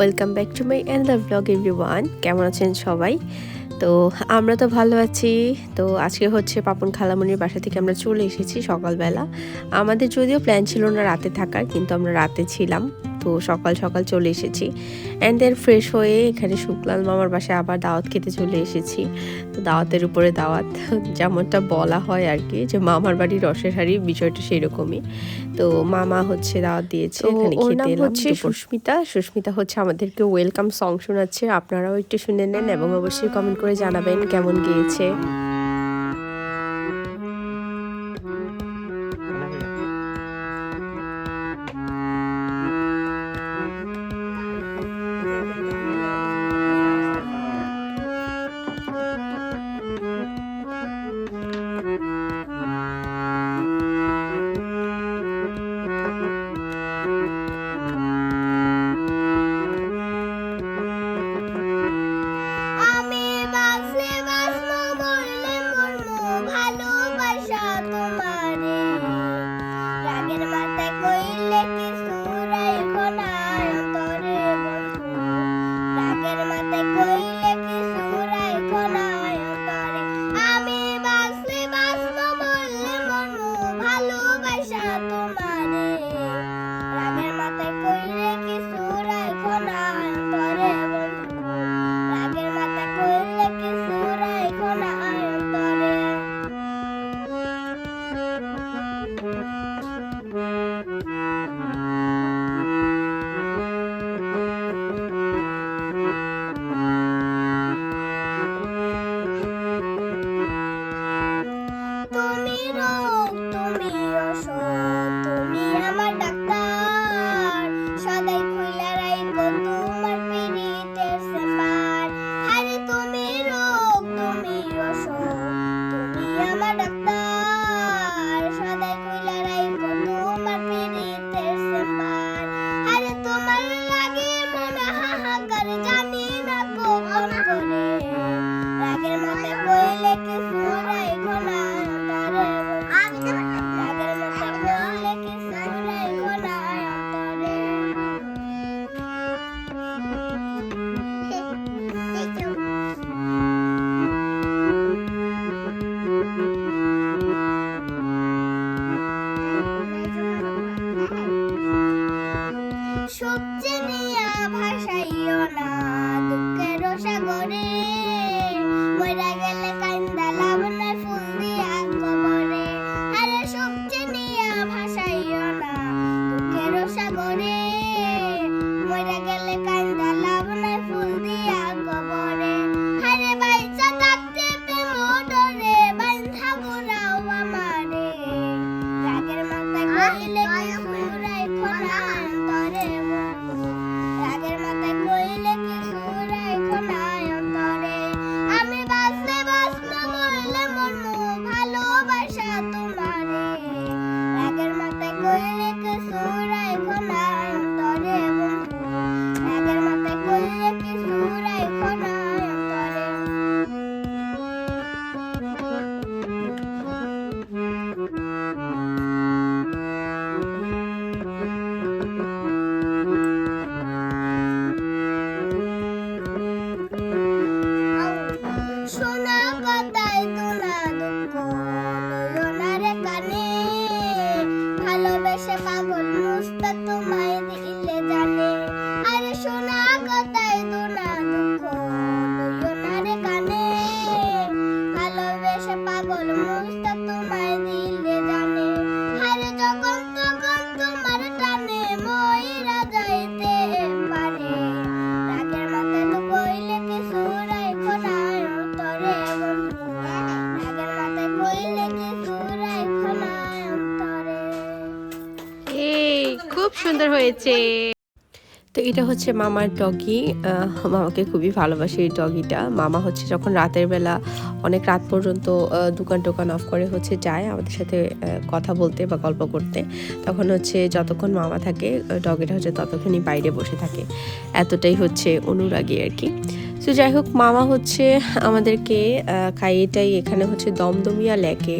Welcome back to my another blog everyone. কেমন আছেন সবাই? তো আমরা তো ভালো আছি। তো আজকে হচ্ছে পাপন খালামণির বাসা থেকে আমরা চলে এসেছি সকালবেলা। আমাদের যদিও প্ল্যান ছিল না রাতে থাকার, কিন্তু আমরা রাতে ছিলাম, তো সকাল সকাল চলে এসেছি। অ্যান্ড দেন ফ্রেশ হয়ে এখানে শুক্লাল মামার বাসায় আবার দাওয়াত খেতে চলে এসেছি। তো দাওয়াতের উপরে দাওয়াত, যেমনটা বলা হয় আর কি, যে মামার বাড়ির রসের হাড়ি, বিষয়টা সেরকমই। তো মামা হচ্ছে দাওয়াত দিয়েছে, এখানে খেতে এলাম। হচ্ছে সুস্মিতা হচ্ছে আমাদেরকে ওয়েলকাম সং শোনাচ্ছে, আপনারাও একটু শুনে নেন এবং অবশ্যই কমেন্ট করে জানাবেন কেমন গিয়েছে। খুব সুন্দর হয়েছে। তো এটা হচ্ছে মামার ডগি। মামাকে খুবই ভালোবাসে এই ডগিটা। মামা হচ্ছে যখন রাতের বেলা অনেক রাত পর্যন্ত দোকান টোকান অফ করে হচ্ছে যায় আমাদের সাথে কথা বলতে বা গল্প করতে, তখন হচ্ছে যতক্ষণ মামা থাকে ডগিটা হচ্ছে ততক্ষণই বাইরে বসে থাকে, এতটাই হচ্ছে অনুরাগী আর কি। তো যাই হোক, মামা হচ্ছে আমাদেরকে খাইয়েটাই এখানে হচ্ছে দমদমিয়া লেকে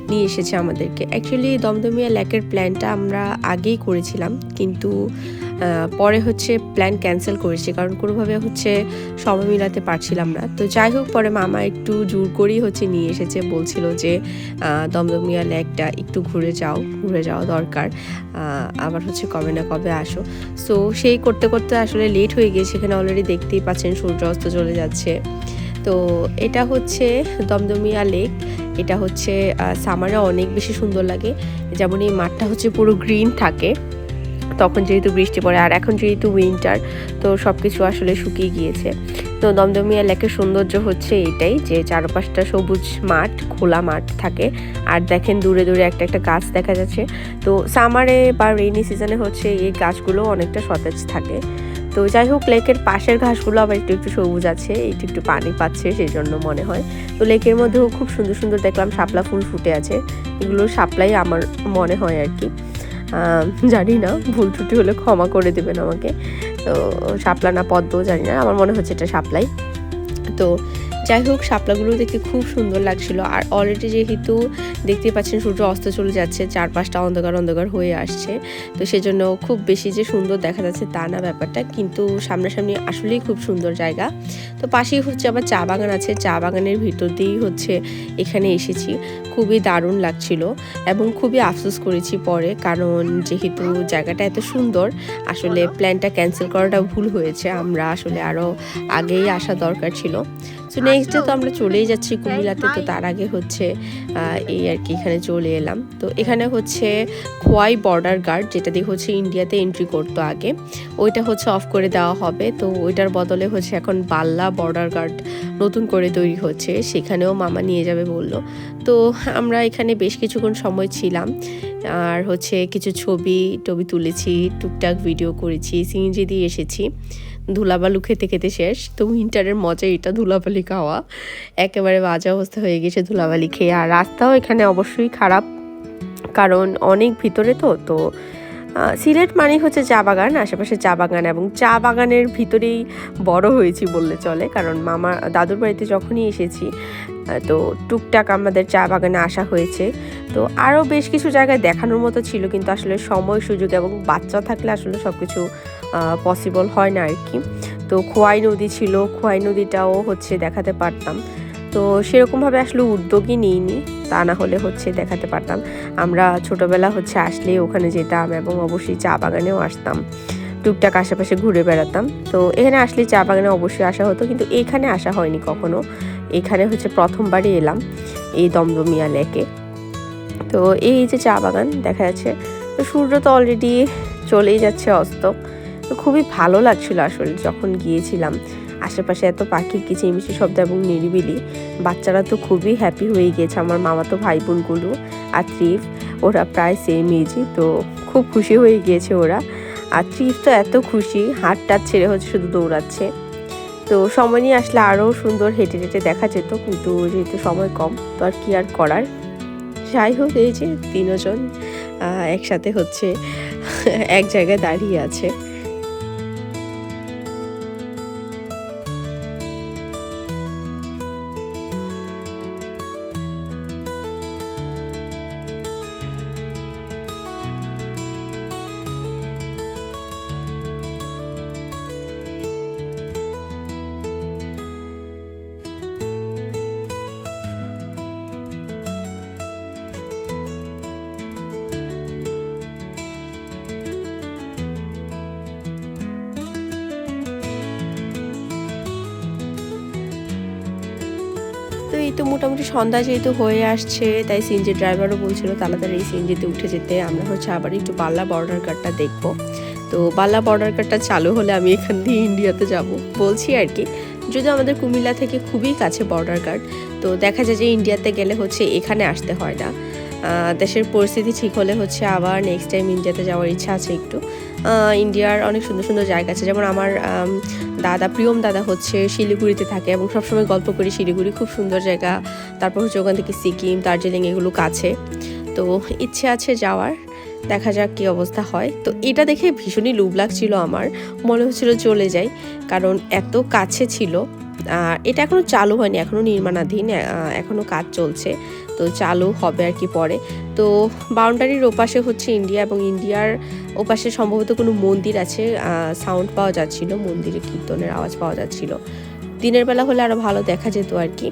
নিয়ে এসেছে আমাদেরকে। অ্যাকচুয়ালি দমদমিয়া লেকের প্ল্যানটা আমরা আগেই করেছিলাম, কিন্তু পরে হচ্ছে প্ল্যান ক্যান্সেল করেছি, কারণ কোনোভাবে হচ্ছে সময় মিলাতে পারছিলাম না। তো যাই হোক, পরে মামা একটু জোর করেই হচ্ছে নিয়ে এসেছে, বলছিল যে দমদমিয়া লেকটা একটু ঘুরে যাওয়া দরকার, আবার হচ্ছে কবে না কবে আসো। সো সেই করতে করতে আসলে লেট হয়ে গিয়েছে। এখানে অলরেডি দেখতেই পাচ্ছেন সূর্য অস্ত চলে যাচ্ছে। তো এটা হচ্ছে দমদমিয়া লেক। এটা হচ্ছে সামারে অনেক বেশি সুন্দর লাগে, যেমন এই মাঠটা হচ্ছে পুরো গ্রিন থাকে তখন যেহেতু বৃষ্টি পড়ে, আর এখন যেহেতু উইন্টার, তো সব কিছু আসলে শুকিয়ে গিয়েছে। তো দমদমিয়া লেকের সৌন্দর্য হচ্ছে এটাই যে চারপাশটা সবুজ মাঠ, খোলা মাঠ থাকে, আর দেখেন দূরে দূরে একটা একটা গাছ দেখা যাচ্ছে। তো সামারে বা রেইনি সিজনে হচ্ছে এই গাছগুলো অনেকটা সতেজ থাকে। তো যাই হোক, লেকের পাশের ঘাসগুলো আবার একটু একটু সবুজ আছে, একটু একটু পানি পাচ্ছে সেই জন্য মনে হয়। তো লেকের মধ্যেও খুব সুন্দর সুন্দর দেখলাম শাপলা ফুল ফুটে আছে, এগুলো শাপলাই আমার মনে হয় আর কি, জানি না, ভুল ত্রুটি হলে ক্ষমা করে দেবেন আমাকে। তো শাপলা না পদ্ম জানি না, আমার মনে হচ্ছে এটা শাপলাই। তো যাই হোক, শাপলাগুলো দেখতে খুব সুন্দর লাগছিল। আর অলরেডি যেহেতু দেখতে পাচ্ছেন সূর্য অস্ত চলে যাচ্ছে, চারপাশটা অন্ধকার অন্ধকার হয়ে আসছে, তো সেজন্য খুব বেশি যে সুন্দর দেখা যাচ্ছে তা না ব্যাপারটা, কিন্তু সামনাসামনি আসলেই খুব সুন্দর জায়গা। তো পাশেই হচ্ছে আবার চা বাগান আছে, চা বাগানের ভিতর দিয়েই হচ্ছে এখানে এসেছি। খুবই দারুণ লাগছিল এবং খুবই আফসোস করেছি পরে, কারণ যেহেতু জায়গাটা এত সুন্দর, আসলে প্ল্যানটা ক্যান্সেল করাটা ভুল হয়েছে। আমরা আসলে আরও আগেই আসা দরকার ছিল। সো নেক্সট ডে তো আমরা চলেই যাচ্ছি কুমিল্লাতে। তো তার আগে হচ্ছে এই আর কি এখানে চলে এলাম। তো এখানে হচ্ছে খোয়াই বর্ডার গার্ড, যেটা দিয়ে হচ্ছে ইন্ডিয়াতে এন্ট্রি করতো আগে, ওইটা হচ্ছে অফ করে দেওয়া হবে। তো ওইটার বদলে হচ্ছে এখন বাল্লা বর্ডার গার্ড নতুন করে তৈরি হচ্ছে, সেখানেও মামা নিয়ে যাবে বললো। তো আমরা এখানে বেশ কিছুক্ষণ সময় ছিলাম, আর হচ্ছে কিছু ছবি টবি তুলেছি, টুকটাক ভিডিও করেছি, সিএনজি দিয়ে এসেছি। ধুলাবালু খেতে খেতে শেষ। তো উইন্টারের মজা এটা, ধুলাবালি খাওয়া। একেবারে বাজে অবস্থা হয়ে গেছে ধুলাবালি খেয়ে। আর রাস্তাও এখানে অবশ্যই খারাপ, কারণ অনেক ভিতরে। তো সিলেট মানে হচ্ছে চা বাগান, আশেপাশে চা বাগান, এবং চা বাগানের ভিতরেই বড় হয়েছি বললে চলে, কারণ মামা দাদুর বাড়িতে যখনই এসেছি তো টুকটাক আমাদের চা বাগানে আসা হয়েছে। তো আরও বেশ কিছু জায়গায় দেখানোর মতো ছিল, কিন্তু আসলে সময় সুযোগ এবং বাচ্চা থাকলে আসলে সব কিছু পসিবল হয় না আর কি। তো খোয়াই নদী ছিল, খোয়াই নদীটাও হচ্ছে দেখাতে পারতাম, তো সেরকমভাবে আসলে উদ্যোগই নিইনি, তা না হলে হচ্ছে দেখাতে পারতাম। আমরা ছোটোবেলা হচ্ছে আসলে ওখানে যেতাম এবং অবশ্যই চা বাগানেও আসতাম, টুকটাক আশেপাশে ঘুরে বেড়াতাম। তো এখানে আসলে চা বাগানে অবশ্যই আসা হতো, কিন্তু এখানে আসা হয়নি কখনো। এখানে হচ্ছে প্রথমবারই এলাম এই দমদমিয়া লেকে। তো এই যে চা বাগান দেখা যাচ্ছে, তো সূর্য তো অলরেডি চলেই যাচ্ছে অস্ত। তো খুবই ভালো লাগছিল আসলে যখন গিয়েছিলাম, আশেপাশে এত পাখির কিচিরমিচির শব্দ এবং নিরিবিলি। বাচ্চারা তো খুবই হ্যাপি হয়ে গিয়েছে, আমার মামাতো ভাই বোনগুলো আর ত্রিফ, ওরা প্রায় সেম এজই, তো খুব খুশি হয়ে গিয়েছে ওরা। আর ত্রিফ তো এত খুশি, হাত টাত ছেড়ে হচ্ছে শুধু দৌড়াচ্ছে। তো সময় নিয়ে আসলে আরও সুন্দর হেঁটে হেঁটে দেখা যেত, কিন্তু যেহেতু সময় কম, তো আর কি আর করার। যাই হোক, এই যে তিনজন একসাথে হচ্ছে এক জায়গায় দাঁড়িয়ে আছে। তো এই তো মোটামুটি সন্ধ্যা যেহেতু হয়ে আসছে, তাই সিএনজি ড্রাইভারও বলছিল তাড়াতাড়ি এই সিএনজিতে উঠে যেতে। আমরা হচ্ছে আবার একটু বাল্লা বর্ডার গার্ডটা দেখবো। তো বাল্লা বর্ডার গার্ডটা চালু হলে আমি এখান দিয়ে ইন্ডিয়াতে যাব বলছি আর কি। যদিও আমাদের কুমিল্লা থেকে খুবই কাছে বর্ডার গার্ড, তো দেখা যায় যে ইন্ডিয়াতে গেলে হচ্ছে এখানে আসতে হয় না। দেশের পরিস্থিতি ঠিক হলে হচ্ছে আবার নেক্সট টাইম ইন্ডিয়াতে যাওয়ার ইচ্ছা আছে একটু। ইন্ডিয়ার অনেক সুন্দর সুন্দর জায়গা আছে, যেমন আমার দাদা, প্রিয়ম দাদা হচ্ছে শিলিগুড়িতে থাকে এবং সবসময় গল্প করি শিলিগুড়ি খুব সুন্দর জায়গা। তারপর হচ্ছে ওখান থেকে সিকিম, দার্জিলিং এগুলো কাছে, তো ইচ্ছে আছে যাওয়ার, দেখা যাক কী অবস্থা হয়। তো এটা দেখে ভীষণই লোভ লাগছিল আমার, মনে হচ্ছিল চলে যাই, কারণ এত কাছে ছিল। এটা এখনও চালু হয়নি, এখনও নির্মাণাধীন, এখনও কাজ চলছে। তো চালু হবে আর কি পরে। তো বাউন্ডারির ওপাশে হচ্ছে ইন্ডিয়া, এবং ইন্ডিয়ার ওপাশে সম্ভবত কোনো মন্দির আছে, সাউন্ড পাওয়া যাচ্ছিল, মন্দিরে কীর্তনের আওয়াজ পাওয়া যাচ্ছিল। দিনের বেলা হলে আরও ভালো দেখা যেত আর কি।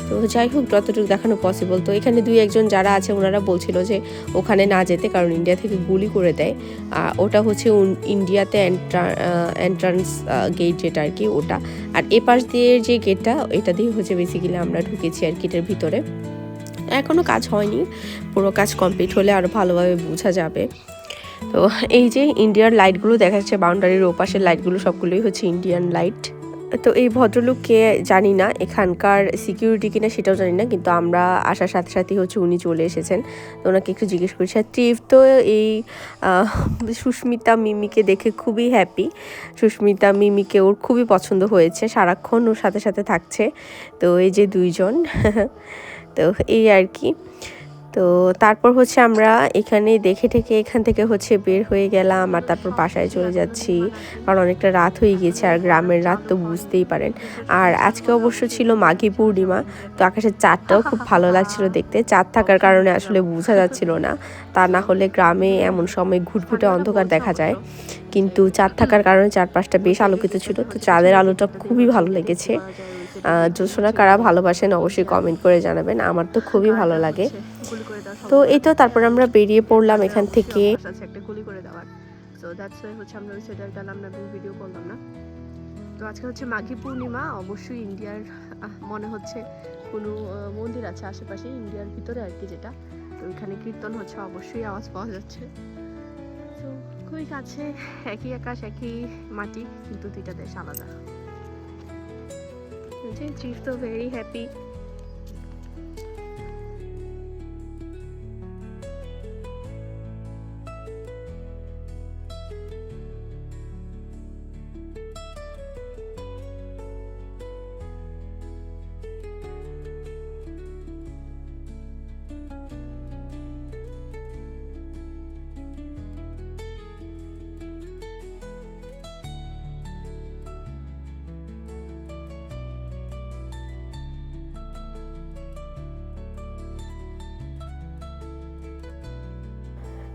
তো যাই হোক, যতটুকু দেখানো পসিবল। তো এখানে 2-1 যারা আছে ওনারা বলছিল যে ওখানে না যেতে, কারণ ইন্ডিয়া থেকে গুলি করে দেয়। ওটা হচ্ছে ইন্ডিয়াতে এন্ট্রান্স গেট যেটা আর কি ওটা। আর এপাশ দিয়ে যে গেটটা, এটা দিয়ে হচ্ছে বেসিক্যালি আমরা ঢুকেছি আর কি এটার ভিতরে। এখনও কাজ হয়নি, পুরো কাজ কমপ্লিট হলে আরও ভালোভাবে বোঝা যাবে। তো এই যে ইন্ডিয়ার লাইটগুলো দেখা যাচ্ছে, বাউন্ডারির ওপাশের লাইটগুলো সবগুলোই হচ্ছে ইন্ডিয়ান লাইট। তো এই ভদ্রলোককে জানি না, এখানকার সিকিউরিটি কিনা সেটাও জানি না, কিন্তু আমরা আসার সাথে সাথেই হচ্ছে উনি চলে এসেছেন। তো ওনাকে একটু জিজ্ঞেস করছি। আর ট্রিপ তো এই সুস্মিতা মিমিকে দেখে খুবই হ্যাপি। সুস্মিতা মিমিকে ওর খুবই পছন্দ হয়েছে, সারাক্ষণ ওর সাথে সাথে থাকছে। তো এই যে 2 জন তো এই আর কি। তো তারপর হচ্ছে আমরা এখানে দেখে ঠেকে এখান থেকে হচ্ছে বের হয়ে গেলাম, আর তারপর বাসায় চলে যাচ্ছি, কারণ অনেকটা রাত হয়ে গিয়েছে, আর গ্রামের রাত তো বুঝতেই পারেন। আর আজকে অবশ্য ছিল মাঘী পূর্ণিমা, তো আকাশের চাঁদটাও খুব ভালো লাগছিল দেখতে। চাঁদ থাকার কারণে আসলে বোঝা যাচ্ছিল না, তা না হলে গ্রামে এমন সময় ঘুটঘুটে অন্ধকার দেখা যায়, কিন্তু চাঁদ থাকার কারণে চারপাশটা বেশ আলোকিত ছিল। তো চাঁদের আলোটা খুবই ভালো লেগেছে। জ্যোৎস্না কারা ভালোবাসেন অবশ্যই কমেন্ট করে জানাবেন, আমার তো খুবই ভালো লাগে। তো এই তো তারপর আমরা বেরিয়ে পড়লাম এখান থেকে। একটা গুলি করে দেওয়ার, সো দ্যাটস ওয়াই হচ্ছে আমরা ওই সাইডে গেলাম না, ভিডিও করলাম না। তো আজকে হচ্ছে মাঘী পূর্ণিমা, অবশ্যই ইন্ডিয়ার মনে হচ্ছে কোনো মন্দির আছে আশেপাশে, ইন্ডিয়ার ভিতরে আর কি যেটা। তো ওইখানে কীর্তন হচ্ছে, অবশ্যই আওয়াজ পাওয়া যাচ্ছে। তো খুবই কাছে, একই আকাশ একই মাটি, কিন্তু 2টা দেশ আলাদা। ট্রিপ তো ভেরি হ্যাপি।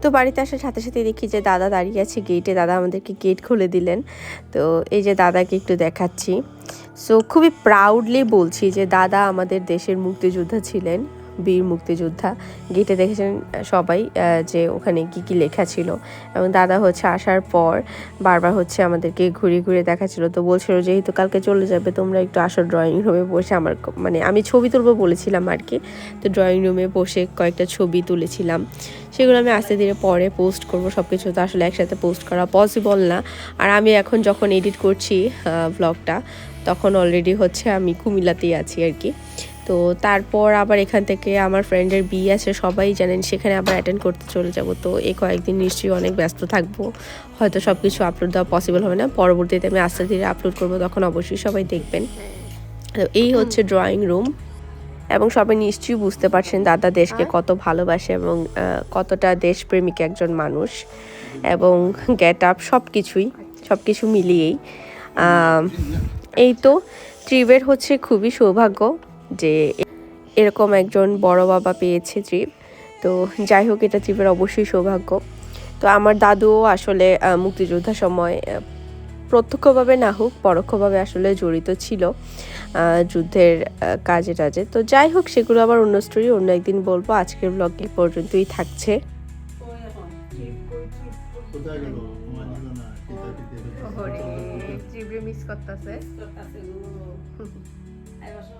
তো বাড়িতে আসার সাথে সাথে দেখি যে দাদা দাঁড়িয়ে আছে গেটে, দাদা আমাদেরকে গেট খুলে দিলেন। তো এই যে দাদাকে একটু দেখাচ্ছি। সো খুবই প্রাউডলি বলছি যে দাদা আমাদের দেশের মুক্তিযোদ্ধা ছিলেন, বীর মুক্তিযোদ্ধা। গেটে দেখেছেন সবাই যে ওখানে কি কি লেখা ছিল, এবং দাদা হচ্ছে আসার পর বারবার হচ্ছে আমাদেরকে ঘুরিয়ে ঘুরিয়ে দেখাচ্ছিল। তো বলছিল যেহেতু কালকে চলে যাবে, তোমরা একটু আসো ড্রয়িং রুমে বসে, আমার মানে আমি ছবি তুলবো বলেছিলাম আর কি। তো ড্রয়িং রুমে বসে কয়েকটা ছবি তুলেছিলাম, সেগুলো আমি আস্তে ধীরে পরে পোস্ট করব। সব কিছু তো আসলে একসাথে পোস্ট করা পসিবল না। আর আমি এখন যখন এডিট করছি ব্লগটা, তখন অলরেডি হচ্ছে আমি কুমিল্লাতেই আছি আর কি। তো তারপর আবার এখান থেকে আমার ফ্রেন্ডের বিয়ে আছে, সবাই জানেন, সেখানে আবার অ্যাটেন্ড করতে চলে যাব। তো এই কয়েকদিন নিশ্চয়ই অনেক ব্যস্ত থাকবো, হয়তো সব কিছু আপলোড দেওয়া পসিবল হবে না। পরবর্তীতে আমি আস্তে ধীরে আপলোড করবো, তখন অবশ্যই সবাই দেখবেন। তো এই হচ্ছে ড্রয়িং রুম, এবং সবাই নিশ্চয়ই বুঝতে পারছেন দাদা দেশকে কত ভালোবাসে এবং কতটা দেশপ্রেমিক একজন মানুষ, এবং গেট আপ সব কিছু মিলিয়েই। এই তো ট্রিপের হচ্ছে খুবই সৌভাগ্য যে এরকম একজন বড় বাবা পেয়েছে ট্রিপ। তো যাই হোক, এটা ট্রিপের অবশ্যই সৌভাগ্য। তো আমার দাদুও আসলে মুক্তিযোদ্ধার সময় প্রত্যক্ষভাবে না হোক পরোক্ষভাবে আসলে জড়িত ছিল যুদ্ধের কাজে টাজে। তো যাই হোক, সেগুলো আবার অন্য স্টোরি, অন্য একদিন বলবো। আজকের ব্লগ এই পর্যন্তই থাকছে। মিস করতেছে।